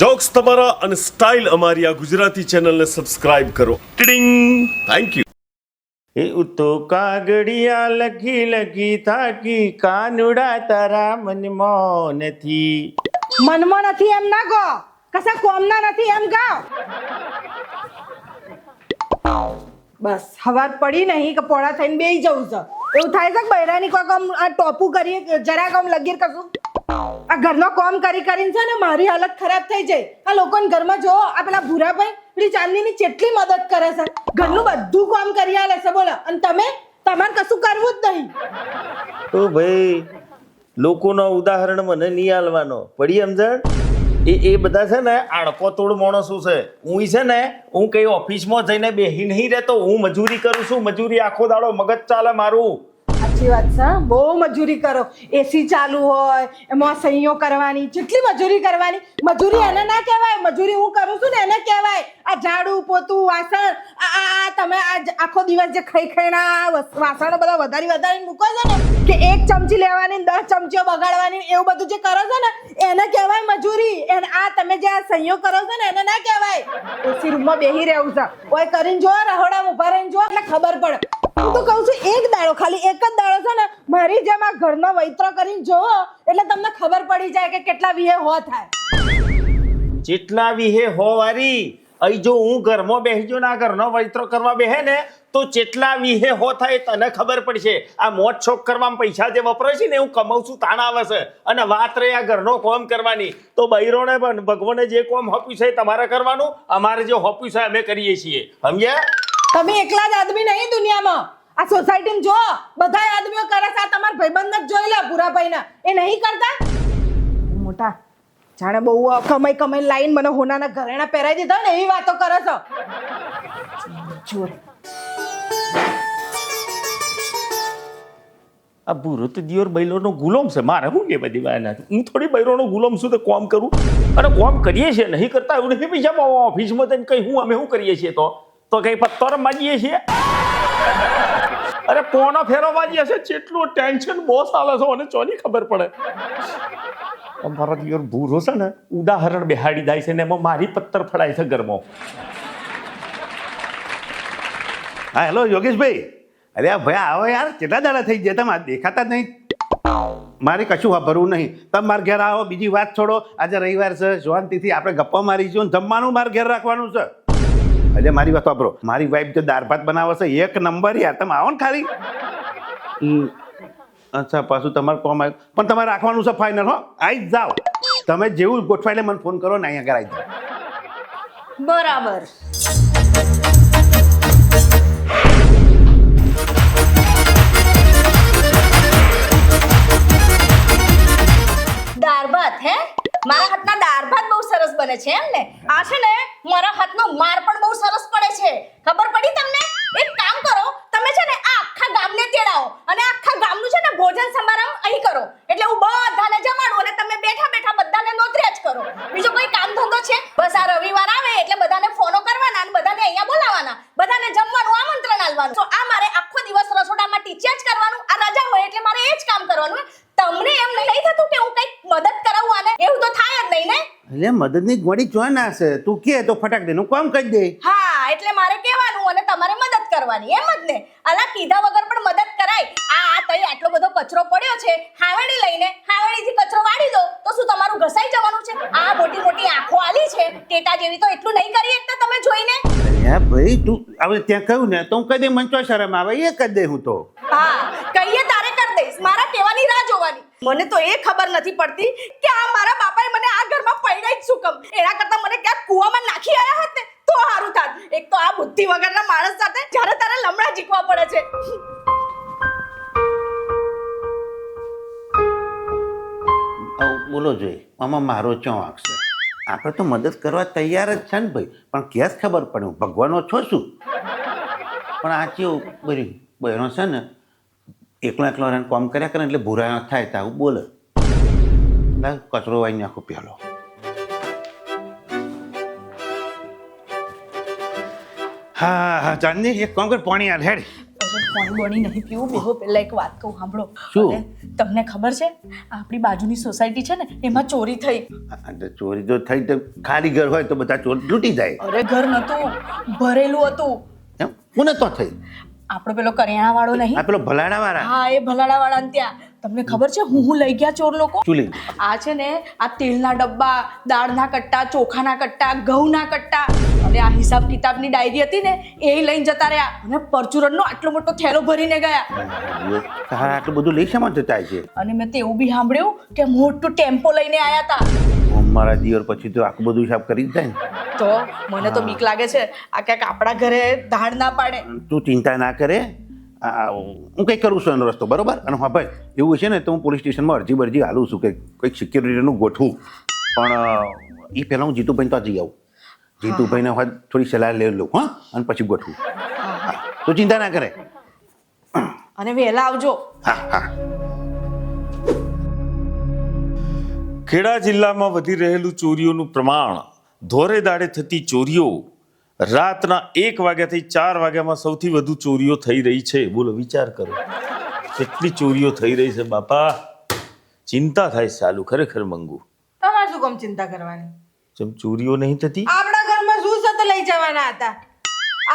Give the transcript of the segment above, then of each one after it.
Jokes તમારા અને style અમારી આ ગુજરાતી ચેનલને સબસ્ક્રાઇબ કરો. ટિડિંગ. Thank you. એ તો કાગડિયા લખી લખી થાકી કાનુડા તારા મનમાં નથી. મનમાં નથી એમ ના ગો, કશા કોમના નથી એમ ગાઓ. બસ હવાર પડી નહીં કે પોળા થઈને બેહી જવું છે. એવું થાય છે કે બૈરાની કોક આમ આ ટોપું કરીએ જરાક આમ લગીર કશું. આ ઘરનો કામ કરી કરીને છે ને મારી હાલત ખરાબ થઈ જાય. આ લોકોને ઘરમાં જો આ પેલા ભૂરાભાઈ પેલી ચાંદનીની કેટલી મદદ કરે છે, ઘરનું બધું કામ કરી આલે છે બોલો, અને તમારે કશું કરવું જ નહીં. તો ભાઈ લોકોનો ઉદાહરણ મને નહીં આલવાનો પડી સમજણ. એ બધા છે ને આડકો તોડ માણસો છે. હું છે ને હું કઈ ઓફિસમાં જઈને બેહી નહીં રહેતો, હું મજૂરી કરું છું. મજૂરી આખો દાડો મગજ ચાલે મારું. સાચી વાત છે, બહુ મજૂરી કરો. એસી ચાલુ હોય એમાં સહીઓ કરવાની, જેટલી મજૂરી કરવાની. મજૂરી એને ના કહેવાય, મજૂરી હું કરું છું ને એને કહેવાય. આ ઝાડુ પોતું વાસણ આ તમે આખો દિવસ જે ખાઈને વાસણો બધા વધારીને મૂકો છો ને કે એક ચમચી લેવાની 10 ચમચીઓ બગાડવાની, એવું બધું જે કરો છો ને એને કહેવાય મજૂરી. એને આ તમે જે આ સહીઓ કરો છો ને એને ના કહેવાય. એસી રૂમમાં બેહી રહેવું છે, ઓય કરીને જો રહોડામાં ઊભા રહીને જો એટલે ખબર પડે. હું તો કહું છું એક દાડો, ખાલી એક જ દાડો છે ને મારી જેમ આ ઘરનો વૈત્રો કરીને જોવો એટલે તમને ખબર પડી જાય કે કેટલા વિહે હો થાય. જેટલા વિહે હો વારી અહીં જો હું ઘરમાં બેસી જો ના ઘરનો વૈત્રો કરવા બેહે ને તો જેટલા વિહે હો થાય તને ખબર પડશે. આ મોજ શોખ કરવામાં પૈસા જે વપરાય છે ને હું કમાઉં છું તાણ આવે છે. અને વાત રહી આ ઘરનો કોમ કરવાની, તો બૈરોને પણ ભગવાને જે કોમ હોપ્યું છે તમારે કરવાનું, અમારે જે હોપ્યું છે અમે કરીએ છીએ. સમજ્યા? તમે એકલા જ આદમી નહીં દુનિયામાં. આ સોસાયટીમાં જો બધા આદમીઓ કરે છે. આ તમારા ભાઈબંધ જ જોઈ લે ભૂરાભાઈના, એ નહીં કરતા. મોટા જાણે બહુ કમાઈ લાઈન મને હોનાના ઘરેણા પહેરાઈ દીધા ને એવી વાતો કરે છો. જો આ ભૂરો તો દિયોર બૈરોનો ગુલામ છે. મારે શું કે બધી વાયના હું થોડી બૈરોનો ગુલામ છું તો કોમ કરું. અને કોમ કરીએ છીએ નહીં કરતા એવું નથી. પૈસા ઓફિસમાં જઈને કઈ હું અમે શું કરીએ છીએ તો કઈ પત્તો રમવા જઈએ છીએ. અરે પોનો ફેરવવા જઈએ છે. જેટલું ટેન્શન બોસ આલે છે અને ચોની ખબર પડે. અમારા દિયોર ભૂરો છે ને ઉદાહરણ બેહાડી જાય છે ને એમાં મારી પત્તર ફડાય છે ઘરમાં. હા હેલો યોગેશભાઈ. અરે આ ભાઈ આવો યાર, કેટલા દાડા થઈ ગયા તમે દેખાતા જ નહીં. મારે કશું વાપરવું નહીં, તમે મારા ઘેર આવો. બીજી વાત છોડો, આજે રવિવાર છે, શાંતિથી આપણે ગપ્પા મારીશું. જમવાનું મારે ઘેર રાખવાનું છે. એટલે મારી વાત વાપરો, મારી વાઈફ જો દાળ ભાત બનાવે છે એક નંબર યાર. તમે આવો ને ખાલી. અચ્છા પાછું તમારે કોમ આવ્યું પણ તમારે રાખવાનું છે ફાઇનલ. હો આવી જ જાઓ તમે, જેવું ગોઠવાય મને ફોન કરો ને અહીંયા આગળ આવી જાઓ. બરાબર. દાળ ભાત હે? મારા હાથના દાળ ભાત બહુ સરસ બને છે એમ ને? આ છે ને મારા હાથનો માર પણ બહુ સરસ પડે છે. ખબર પડી તમને? એક કામ કરો, તમે છે ને આ આખા ગામને તેડાવો અને આખા ગામનું છે ને ભોજન સમારંભ અહીં કરો. એટલે હું બધાને જમાડું અને તમે બેઠા બેઠા બધાને નોતર્યા જ કરો. બીજો કોઈ કામ ધંધો છે? બસ આ રવિવાર આવે એટલે બધાને ફોનો કરવાના અને બધાને અહીંયા બોલાવવાના, બધાને જમવાનું આમંત્રણ આપવાનું. તો આ મારે આખો દિવસ રસોડામાં ટીચ્યા જ કરવાનું. આ રજા હોય એટલે મારે એ જ કામ કરવાનું. તમને એમ નહીં થતું કે હું કંઈક મદદ કરાવું આને? એવું તો થાય જ નહીં ને. એટલે મદદની ગોળી જો ના છે, તું કે તો ફટાક દે હું કામ કરી દે. હા એટલે મારે કહેવાનું અને તમારે મદદ કરવાની, એમ જ ને? અલા કીધા વગર પણ મદદ કરાય. આ તઈ આટલો બધો કચરો પડ્યો છે, હાવેડી લઈને હાવેડીથી કચરો વાળી દો તો શું તમારું ઘસાઈ જવાનું છે? આ મોટી મોટી આંખો આલી છે ટેટા જેવી, તો એટલું નહીં કરી એકતા તમે જોઈને? અરે ભાઈ તું હવે ત્યાં કહ્યું ને તો હું કહી દે, મને તો શરમ આવે એ કરી દે હું તો. હા કહીએ તારે કરી દઈશ, મારા કહેવાની રાહ જોવાની. મને તો એ ખબર નથી પડતી કે આ મારા બાપાએ મને આ ઘરમાં પૈડાઈ જ શું કમ? એના કરતા મને ક્યાંક કૂવામાં નાખી આયા હોત ને તો સારું થાત. એક તો આ બુદ્ધિ વગરના માણસ સાથે જ્યારે તારે લમડા જીકવા પડે છે. બોલો જોઈએ આમાં મારો ચો વાંક છે. આપણે તો મદદ કરવા તૈયાર જ છે ને ભાઈ, પણ કેસ ખબર પડે હું ભગવાનનો છો શું. પણ આ કેવું બરી બહેનો છે ને એકલો રહીને કામ કર્યા કરે એટલે ભૂરા થાય તો આવું બોલે. કચરો વાઈ નાખો પેલો. હા ચાંદની એક કામ કર, પાણી હાલ હેડ. પાણી બોણી નહીં પીવું બેહો પહેલા એક વાત કહું સાંભળો. શું? અરે, તમને ખબર છે આપણી બાજુની સોસાયટી છે ને એમાં ચોરી થઈ. આ તો ચોરી તો થઈ તો ખાલી ઘર હોય તો બધા ચોર લૂંટી જાય. અરે ઘર નતું ભરેલું હતું. એમ કોને તો થઈ? આપણો પેલો કરિયાણા વાળો નહીં, આ પેલો ભલાડા વાળા હા એ ભલાડા વાળા ત્યાં તમને ખબર છે હું લઈ ગયા ચોર લોકો. શું લઈ? આ છે ને આ તેલના ડબ્બા, દાળના કટ્ટા, ચોખાના કટ્ટા, ઘઉંના કટ્ટા અને આ હિસાબ કિતાબની ડાયરી હતી ને એ લઈને જતા રહ્યા અને પરચુરણનો આટલો મોટો થેલો ભરીને ગયા. તારા આટલું બધું લઈ શામાં જતા છે? અને મેં તો એવું બી સાંભળ્યું કે મોટું ટેમ્પો લઈને આયા હતા. મારા દિયર પછી તો આખું બધું હિસાબ કરી જ જાય ને. તો મને તો બીક લાગે છે આ ક્યાંક આપણા ઘરે ધાડ ના પાડે. તું ચિંતા ના કરે. હું કંઈક કરું છું એનો રસ્તો, બરોબર? અને હા ભાઈ, એવું છે ને તો હું પોલીસ સ્ટેશનમાં અરજી હાલું છું કે કંઈક સિક્યોરિટીનું ગોઠવું. પણ એ પહેલાં હું જીતુભાઈને તો જઈ આવું. જીતુભાઈને હવે થોડી સલાહ લઈ લઉં, હા, અને પછી ગોઠવું. તું ચિંતા ના કરે. અને વહેલા આવજો. હા હા. ખેડા જિલ્લામાં વધી રહેલું ચોરીઓનું પ્રમાણ, ધોરે દાડે થતી ચોરીઓ, રાતના 1 વાગ્યાથી 4 વાગ્યામાં સૌથી વધુ ચોરીઓ થઈ રહી છે. બોલો, વિચાર કરો કેટલી ચોરીઓ થઈ રહી છે બાપા. ચિંતા થાય ચાલુ, ખરેખર મંગુ. તમારે શું કામ ચિંતા કરવાની? જેમ ચોરીઓ નહીં થતી. આપણા ઘરમાં શું છે તો લઈ જવાના હતા.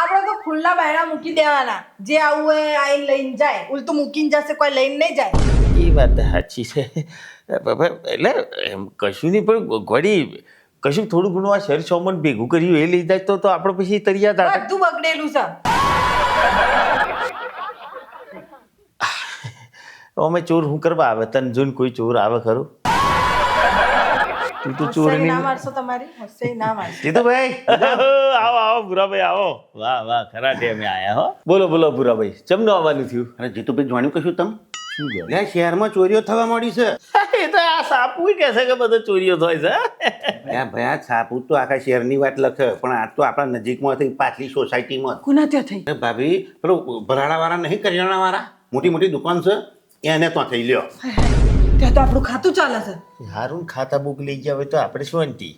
આપણે તો ખુલ્લા બાયણા મૂકી દેવાના, જે આવું હોય આઈને લઈને જાય. ઉલટું મૂકીને જશે, કોઈ લઈને નહીં જાય. એ વાત સાચી છે બાપા. એટલે એમ કશું નહીં, પણ ઘડી કશું થોડું ઘણું આ શેર સોમન ભેગું કર્યું એ લઈ જાય તો આપણે પછી તરિયા દાટા. બધું બગડેલું છે. અમે ચોર શું કરવા આવે? તને જોઈને કોઈ ચોર આવે ખરું? તું તો ચોર હોશિયારી નહીં. ના મારશો તમારી, હોશિયારી ના મારશો. જીતુભાઈ આવો આવો ભૂરાભાઈ આવો. વાહ વાહ, ખરા ટાઈમે આયા હો. બોલો બોલો ભૂરાભાઈ, ચમનું આવવાનું થયું? અને જીતુભાઈ જાણ્યું કશું તમે? શું કહે? લે, શહેરમાં ચોરીઓ થવા માંડી છે. એ તો આ સાપુ કહે છે કે બધો ચોરીઓ થાય છે. ભાઈ આ સાપુત તો આખા શહેરની વાત લખે, પણ આ તો આપણા નજીકમાં થઈ, પાછલી સોસાયટીમાં. કોના ત્યાં થઈ? અરે ભાભી, પેલો ભરાડાવાળા નહીં, કરિયાણાવાળા, મોટી મોટી દુકાન છે, એને તો થઈ લ્યો. ત્યાં તો આપણું ખાતું ચાલે છે. હારું ખાતા બુક લઈ ગયા હોય તો આપણે શું અંતી?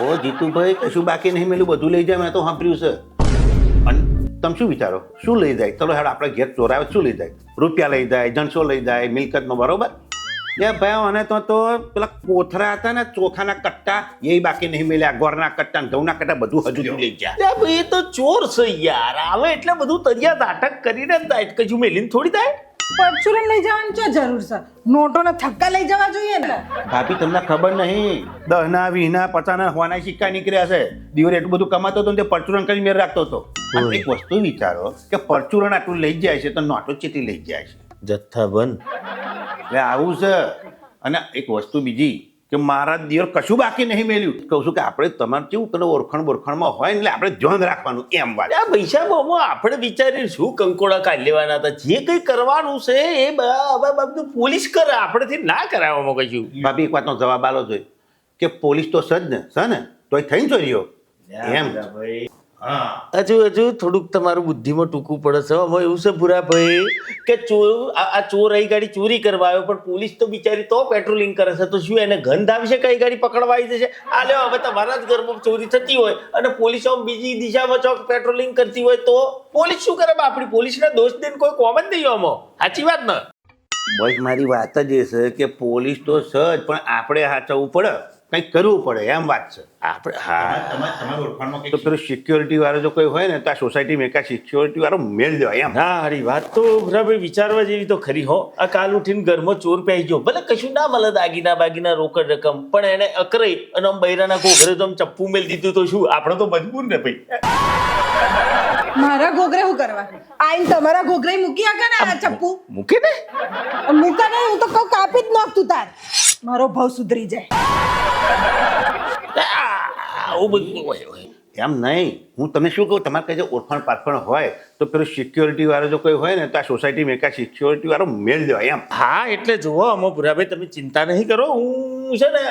ઓ જીતુભાઈ, કશું બાકી નહીં, મેલું બધું લઈ જાય, મેં તો સાંભળ્યું છે. અને તમે શું વિચારો, શું લઈ જાય? ચલો હેડ, આપણે ઘેર ચોરાવે શું લઈ જાય? રૂપિયા લઈ જાય, જણસો લઈ જાય, મિલકતમાં, બરોબર? એ ભાઈ, અને તો પેલા કોથરા હતા ને ચોખાના કટ્ટા, એ બાકી નહીં મળ્યા. ગોળના કટ્ટા ને ઘઉંના કટ્ટા બધું હજુ લઈ ગયા. એ તો ચોર છે યાર. આવે એટલે બધું તરિયા નાટક કરીને કશું મેલીને થોડી થાય. પરચુરણ લઈ જવાની શું જરૂર છે? નોટોના થક્કા લઈ જવા જોઈએ ને. ભાભી, તમને ખબર નહીં, 10ના 20ના 50ના હોવાના સિક્કા નીકળ્યા છે. દિવસ એટલું બધું કમાતો હતો ને તે પરચુરણ કરી મેળ રાખતો હતો. અને એક વસ્તુ વિચારો કે પરચુરણ આટલું લઈ જાય છે તો નોટો ચેટલી લઈ જાય છે? જથ્થાબંધ. એટલે આવું છે. અને એક વસ્તુ બીજી કે મારા દિયર કશું બાકી નહીં મેલ્યું. કહું છું કે આપણે તમારે કેવું પેલો ઓળખાણમાં હોય ને એટલે આપણે ધ્યાન રાખવાનું, એમ વાત. આ પૈસા બહુ આપણે વિચારીને શું કંકોડા કાઢી લેવાના હતા? જે કંઈ કરવાનું છે એ બધું પોલીસ કરે, આપણેથી ના કરાવવામાં કશું. ભાભી, એક વાતનો જવાબ આલો જોઈએ કે પોલીસ તો સજ ને, છે ને, તોય થઈને ચોરીઓ એમ. હજુ થોડુંક તમારું બુદ્ધિમાં ટૂંકું પડે છે. હવે એવું છે ભૂરાભાઈ કે આ ચોર અહીં ગાડી ચોરી કરવા આવ્યો, પણ પોલીસ તો બિચારી તો પેટ્રોલિંગ કરે છે, તો શું એને ગંધ આવશે કઈ ગાડી પકડવા આવી જશે? આ લ્યો, હવે તમારા જ ઘરમાં ચોરી થતી હોય અને પોલીસ બીજી દિશામાં ચોક પેટ્રોલિંગ કરતી હોય તો પોલીસ શું કરે? આપણી પોલીસના દોષ દઈને કોઈ કોમ જ નહીં આમાં. સાચી વાત ને? બસ મારી વાત જ એ છે કે પોલીસ તો સજ, પણ આપણે સાચવવું પડે, કંઈક કરવું પડે, એમ વાત છે. આપણે હા, તો પેલું સિક્યોરિટી વાળો જો કોઈ હોય ને તો આ સોસાયટીમાં એકા સિક્યોરિટી વાળો મેળ દેવાય એમ. હા, હારી વાત તો ભૂરાભાઈ વિચારવા જેવી તો ખરી હો. આ કાલ ઉઠીને ઘરમાં ચોર પહેરી ગયો, ભલે કશું ના મળે, દાગીના રોકડ રકમ, પણ એને અકરાઈ અને આમ બૈરાના ઘોઘરે તો આમ ચપ્પુ મેલ દીધું તો શું? આપણે તો મજબૂર ને ભાઈ. મારા ઘોઘરે શું કરવા? આઈને તમારા ઘોઘરે મૂકી આગે ને આ ચપ્પુ. મૂકે ને મૂકા નહીં, હું તો કહું કાપી જ નાખ તું તાર. મારો ભાવ સુધરી જાય. આવું બધું હોય. એમ નહીં, હું તમને શું કહું, તમારે કઈ ઓળખાણ પારખણ હોય તો પેલું સિક્યોરિટી વાળો જો કોઈ હોય ને તો આ સોસાયટીમાં એકા સિક્યોરિટી વાળો મેળ દેવાય એમ. હા, એટલે જુઓ અમો ભૂરાભાઈ, તમે ચિંતા નહીં કરો. હું છે ને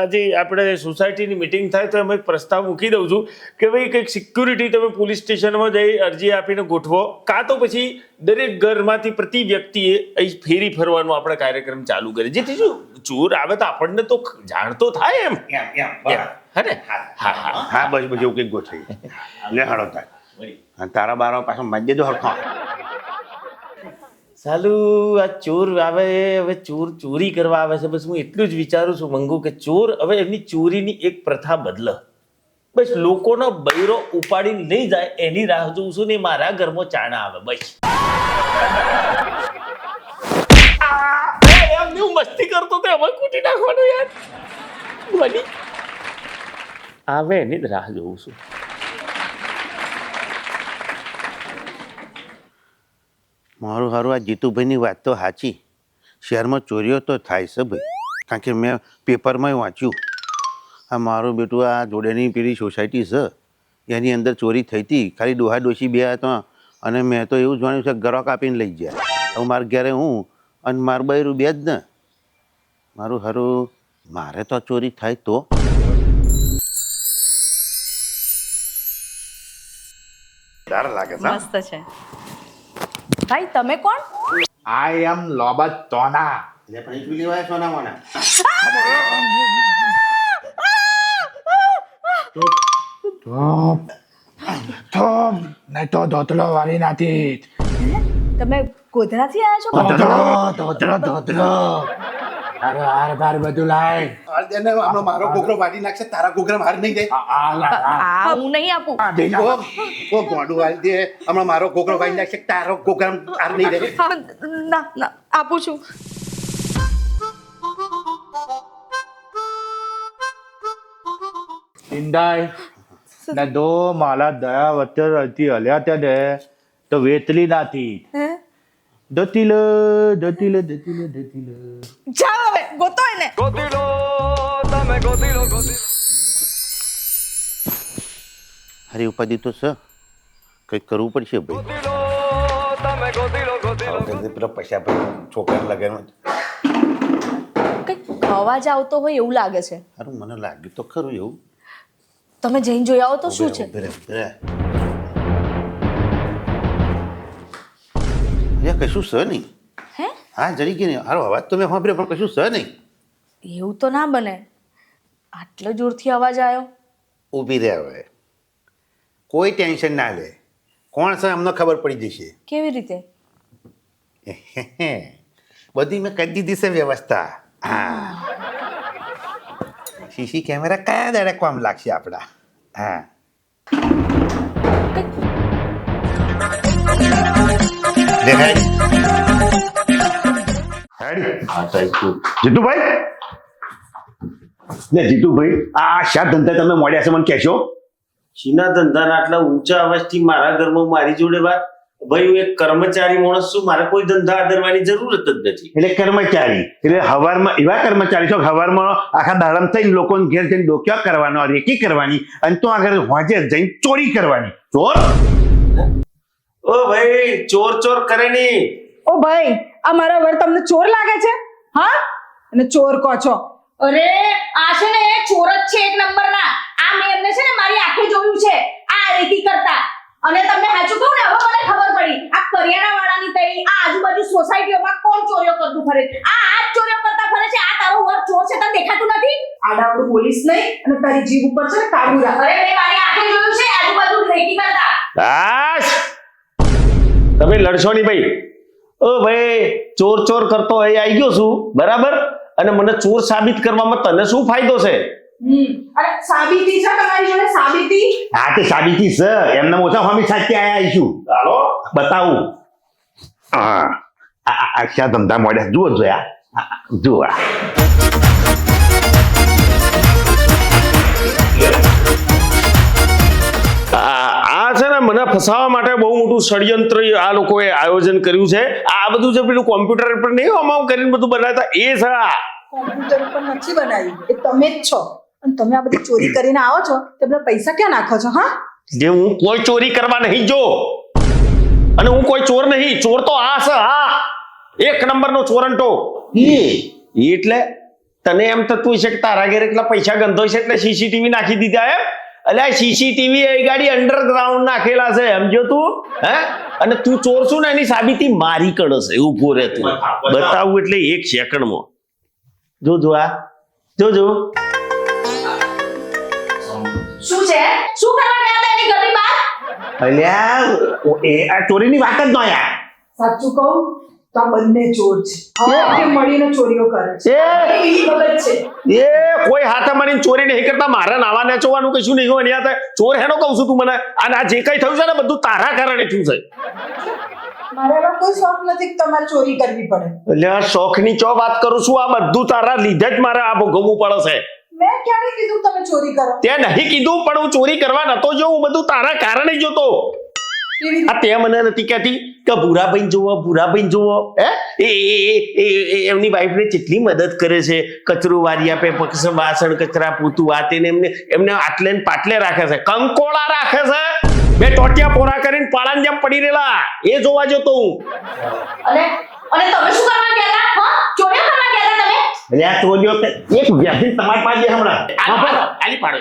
આજે આપણે સોસાયટીની મિટિંગ થાય તો અમે એક પ્રસ્તાવ મૂકી દઉં છું કે ભાઈ કંઈક સિક્યુરિટી તમે પોલીસ સ્ટેશનમાં જઈ અરજી આપીને ગોઠવો, કાં તો પછી દરેક ઘરમાંથી પ્રતિ વ્યક્તિએ અહીં ફેરી ફરવાનો આપણે કાર્યક્રમ ચાલુ કરીએ, જેથી શું ચોર આવે તો આપણને તો જાણ તો થાય એમ. હા, બસ એવું કંઈક ગોઠવી લે, હાડો થાય. તારા બારા પાછો માજી દેજો હરખો. સાલું આ ચોર આવે હવે ચોર ચોરી કરવા આવે છે બસ હું એટલું જ વિચારું છું મંગુ કે ચોર હવે એમની ચોરીની એક પ્રથા બદલે બસ લોકોનો બૈરો ઉપાડીને લઈ જાય એની રાહ જોઉં છું ને મારા ઘરમાં ચાણા આવે બસ એમ હું મસ્તી કરતો તો હવે કૂટી નાખવાનું યાર બની આવે એની જ રાહ જોઉં છું. મારું સારું આ જીતુભાઈની વાત તો સાચી. શહેરમાં ચોરીઓ તો થાય છે ભાઈ, કારણ કે મેં પેપરમાં વાંચ્યું. આ મારું બેટું આ જોડેની પેલી સોસાયટી છે એની અંદર ચોરી થઈ હતી. ખાલી ડોહા ડોશી બે હતા અને મેં તો એવું જાણ્યું છે ગરો કાપીને લઈ ગયા. હવે મારા ઘરે હું અને મારું બૈરું બે જ ને. મારું સારું મારે તો ચોરી થાય તો ડર લાગે છે. મસ્ત છે ભાઈ. તમે કોણ? આઈ એમ લોબત તોના. એટલે પણ શું લેવાય સોના મોના? થોપ નહીં તો ધોતલો વાળી નાથી. તમે ગોધરાથી આવ્યા છો? ધોતલો તારો હાર બાર બધું લાય. હમણાં મારો ઘોઘરો વાટી નાખશે, તારા ઘોઘરા હાર નહીં જાય. આ હું નહીં આપું. ઓ ગોડું વાળી દે, હમણાં મારો ઘોઘરો વાટી નાખશે, તારો ઘોઘરા હાર નહીં જાય. ના ના આપું છું. ઇંદાય ને દો માલા દયા વચ્ચે હતી હલ્યા ત્યાં ને તો વેતલી નાથી. હે? દતીલ. જાઓ હવે ગોતો એને. અરે ઉપાધિ તો છે, કંઈક કરવું પડશે ભાઈ. પેલો પૈસા છોકરા લગાવ્યો કંઈક અવાજ આવતો હોય એવું લાગે છે. સારું મને લાગ્યું તો ખરું એવું. તમે જઈને જોઈ આવો તો શું છે? કશું છે નહીં. હે? હા જરી કે નહીં. હારો અવાજ તો મેં સાંભળ્યો પણ કશું છે નહીં. એવું તો ના બને. આટલો જોરથી અવાજ આવ્યો. ઊભી રહે હવે, કોઈ ટેન્શન ના લે. કોણ છે અમને ખબર પડી જશે. કેવી રીતે? બધી મેં કરી દીધી છે વ્યવસ્થા. હા, સીસી કેમેરા કયા દાડે કામ લાગશે આપણા? હા જીતુભાઈ ને જીતુભાઈ આ શા ધંધા તમે મળ્યા છે મને કહેશો? શીના ધંધાના આટલા ઊંચા અવાજથી મારા ઘરમાં મારી જોડે વાત? ભાઈ હું એક કર્મચારી માણસ છું, મારે કોઈ ધંધા આદરવાની જરૂરત જ નથી. એટલે કર્મચારી એટલે હવારમાં એવા કર્મચારી છો હવારમાં આખા દાડમ થઈને લોકોને ઘેર જઈને ડોક્યા કરવાનો, રેકી કરવાની અને તો આગળ હોજે જઈને ચોરી કરવાની. ચોર ઓ ભાઈ ચોર ચોર કરે નહીં. ઓ ભાઈ, આ મારા વર તમને ચોર લાગે છે? હા, અને ચોર કહો છો? અરે આ છે ને ચોર જ છે એક નંબરના. આ મેં એમને છે ને મારી આંખે જોયું છે આ રેકી કરતા. અને તમને સાચું કહું ને હવે મને ખબર પડી આ કરિયાણા વાળાની તઈ આ આજુબાજુ સોસાયટીઓમાં કોણ ચોરીઓ કરતું ફરે. આ ચોરીઓ કરતા ફરે છે. આ તારો વર ચોર છે તને દેખાતું નથી? આડાવડું પોલીસ નહીં અને તારી જીભ ઉપર છે ને કાબુ રાખ. અરે મેં મારી આંખે જોયું છે આજુબાજુ રેકી કરતા. આશ તમે લડશો નહીં ભાઈ. ઓ ભાઈ ચોર ચોર કરતો અહીં આવી ગયો છું બરાબર, અને મને ચોર સાબિત કરવામાં તને શું ફાયદો છે? અરે સાબિતી છે તમારી જોડે? સાબિતી? હા તે સાબિતી છે. એમને ઓછા સ્વામી સાથે આયા આવીશું. ચાલો બતાવું. હા આ શા ધંધા મળ્યા જુઓ જોયા જુઓ. આ છે ને મને ફસાવા માટે બહુ મોટું ષડયંત્ર આ લોકોએ આયોજન કર્યું છે. આ બધું જે પેલું કોમ્પ્યુટર પર નહીં અમાઉન્ટ કરીને બધું બનાવતા એ છે. આ કોમ્પ્યુટર ઉપર નથી બનાવ્યું, એ તમે જ છો. અને તમે આ બધી ચોરી કરીને આવો છો તો બધા પૈસા ક્યાં નાખો છો? હા, જે હું કોઈ ચોરી કરવા નહીં જો, અને હું કોઈ ચોર નહીં. ચોર તો આ છે. હા, એક નંબરનો ચોરંટો. એટલે તને એમ થતું હશે કે તારા ઘેર એટલા પૈસા ગંધો છે એટલે સીસીટીવી નાખી દીધા એમ? એટલે સીસીટીવી એ ગાડી અંડરગ્રાઉન્ડ નાખેલા છે સમજો તું. હે, અને તું ચોર છું ને એની સાબિતી મારી કડશે. ઉભો રહે તું, બતાવું એટલે 1 સેકન્ડમાં. જોજો આ જોજો. શું છે? શું કરવા ગયા હતા એની ઘરની બહાર? અલ્યા એ આ ચોરીની વાત જ ન યાર. સાચું કહું તો આ બંને ચોર છે તે મળીને ચોરીઓ કરે છે એ એ વખત છે એ કોઈ હાથે મળીને ચોરી નહીં કરતા. મારે નાવા નેચવાનું કશું નહીં હોય. અહીંયા ચોર હેનો કહું છું તું મને. અને આ જે કઈ થયું છે ને બધું તારા કારણે થયું છે. મારે એવા કોઈ શોખ નથી કે તમારે ચોરી કરવી પડે. એટલે આ શોખની ચો વાત કરું છું. આ બધું તારા લીધે જ મારે આ ભોગવવું પડે છે. મેં ક્યારે કીધું તમે ચોરી કરો? તે નહીં કીધું, પણ હું ચોરી કરવા નતો જો. હું બધું તારા કારણે જ જોતો. કેવી રીતે? આ તે મને નથી કહેતી કે ભૂરાભાઈ જુઓ હે એમની વાઈફને કેટલી મદદ કરે છે. કચરો વારી આપે, વાસણ કચરા પૂતું આ તેને એમને આટલે ને પાટલે રાખે છે, કંકોળા રાખે છે. બે ટોટિયા પોરા કરીને પાળાની જેમ પડી રહેલા એ જોવા જતો હું. અને તમે શું કરવા ગયા હતા? હા, ચોરીઓ કરવા ગયા હતા તમે? એટલે આ ચોરીઓ એક વ્યક્તિ તમારી પાસે હમણાં આલી પાડો.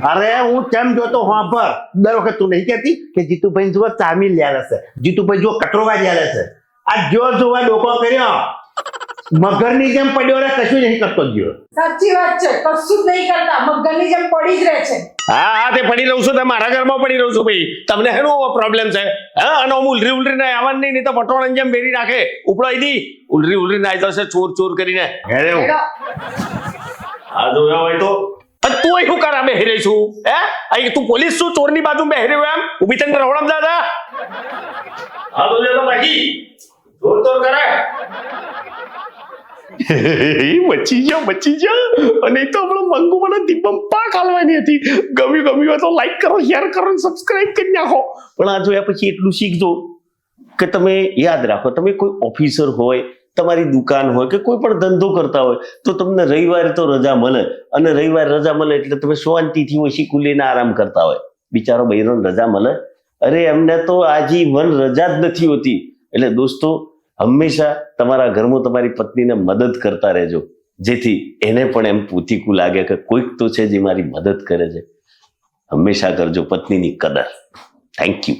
અરે હું કેમ જોતો પર દર વખત તું નહીં કહેતી કે જીતુભાઈ જુઓ ચામી લ્યા છે, જીતુભાઈ જુઓ કટરોવા લ્યા છે. આ જો જોવા ડોકો કર્યો મગરની જેમ પડ્યો રે, કશું નહીં કરતો ગયો. સાચી વાત છે, કશું જ નહીં કરતા, મગરની જેમ પડી જ રહે છે. હા તે પડી રહું છું. મારા ઘરમાં પડી રહું છું ભાઈ. તમને એનો પ્રોબ્લેમ છે? હા, અને હું ઉલરી ને આવવાનું નહીં તો પટોળાની જેમ બેરી નાખે. ઉપડાઈ દી ઉલરી ને આવી જશે ચોર કરીને. અરે હું આ જોયો હોય તો તું શું કરા બેહી રહી છું? હે અહીં તું પોલીસ શું ચોરની બાજુ બેહી રહ્યો એમ? ઉભી થઈને રવડમ દાદા. આ જોયો તો બાકી ચોર કરે. બચી જાઓ. અને તો આપણો મંગુ મને દીપમ પાક હાલવાની હતી. ગમ્યું હોય તો લાઈક કરો, શેર કરો, સબસ્ક્રાઇબ કરી નાખો. પણ આ જોયા પછી એટલું શીખજો કે તમે યાદ રાખો, તમે કોઈ ઓફિસર હોય, તમારી દુકાન હોય કે કોઈ પણ ધંધો કરતા હોય તો તમને રવિવારે તો રજા મળે. અને રવિવારે રજા મળે એટલે તમે શાંતિથી ઓછી ખુલીને આરામ કરતા હોય. બિચારો બૈરોને રજા મળે? અરે એમને તો આજીવન રજા જ નથી હોતી. એટલે દોસ્તો, હંમેશા તમારા ઘરમાં તમારી પત્નીને મદદ કરતા રહેજો, જેથી એને પણ એમ પૂતિકું લાગે કે કોઈક તો છે જે મારી મદદ કરે છે. હંમેશા કરજો પત્નીની કદર. Thank you.